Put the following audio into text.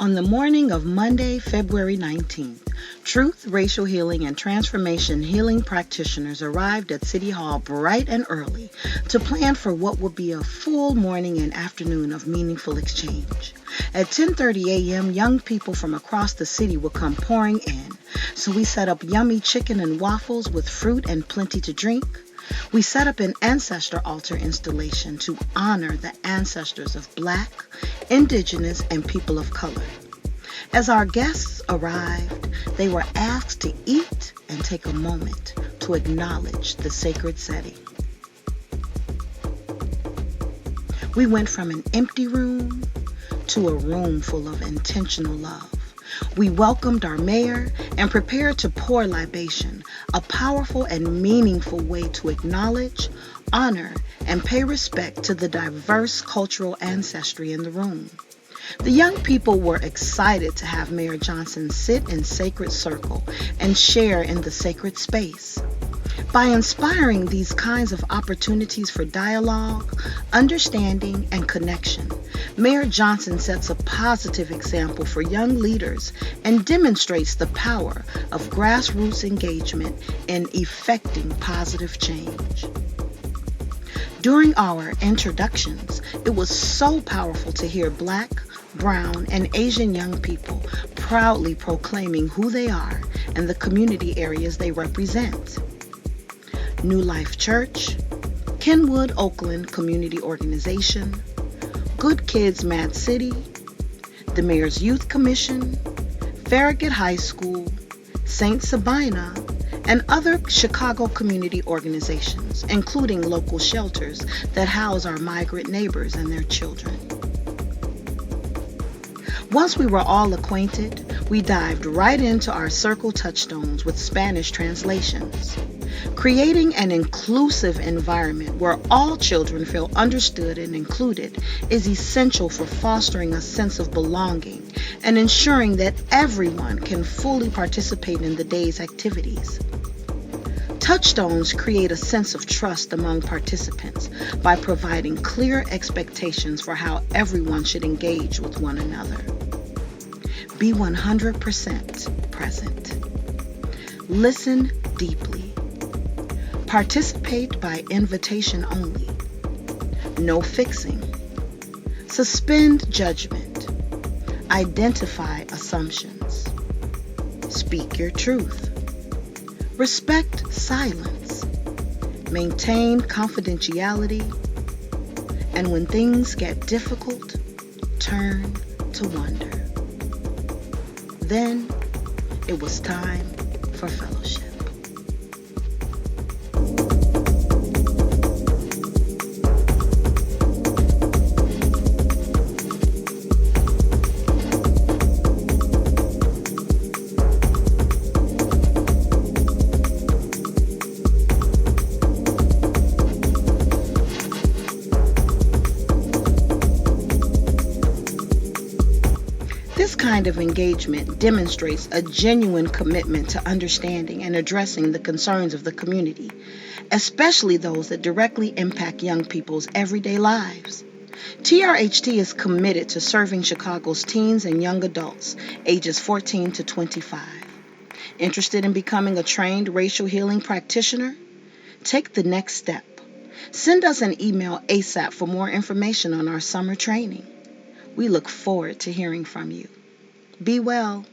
On the morning of Monday, February 19th, Truth, Racial Healing, and Transformation Healing practitioners arrived at City Hall bright and early to plan for what would be a full morning and afternoon of meaningful exchange. At 10:30 a.m., young people from across the city would come pouring in, so we set up yummy chicken and waffles with fruit and plenty to drink. We set up an ancestor altar installation to honor the ancestors of Black, Indigenous, and people of color. As our guests arrived, they were asked to eat and take a moment to acknowledge the sacred setting. We went from an empty room to a room full of intentional love. We welcomed our mayor and prepared to pour libation, a powerful and meaningful way to acknowledge, honor, and pay respect to the diverse cultural ancestry in the room. The young people were excited to have Mayor Johnson sit in sacred circle and share in the sacred space. By inspiring these kinds of opportunities for dialogue, understanding, and connection, Mayor Johnson sets a positive example for young leaders and demonstrates the power of grassroots engagement in effecting positive change. During our introductions, it was so powerful to hear Black, Brown, and Asian young people proudly proclaiming who they are and the community areas they represent. New Life Church, Kenwood Oakland Community Organization, Good Kids Mad City, the Mayor's Youth Commission, Farragut High School, St. Sabina, and other Chicago community organizations, including local shelters that house our migrant neighbors and their children. Once we were all acquainted, we dived right into our circle touchstones with Spanish translations. Creating an inclusive environment where all children feel understood and included is essential for fostering a sense of belonging and ensuring that everyone can fully participate in the day's activities. Touchstones create a sense of trust among participants by providing clear expectations for how everyone should engage with one another. Be 100% present. Listen deeply. Participate by invitation only. No fixing. Suspend judgment. Identify assumptions. Speak your truth. Respect silence. Maintain confidentiality. And when things get difficult, turn to wonder. Then it was time for fellowship. This kind of engagement demonstrates a genuine commitment to understanding and addressing the concerns of the community, especially those that directly impact young people's everyday lives. TRHT is committed to serving Chicago's teens and young adults ages 14 to 25. Interested in becoming a trained racial healing practitioner? Take the next step. Send us an email ASAP for more information on our summer training. We look forward to hearing from you. Be well.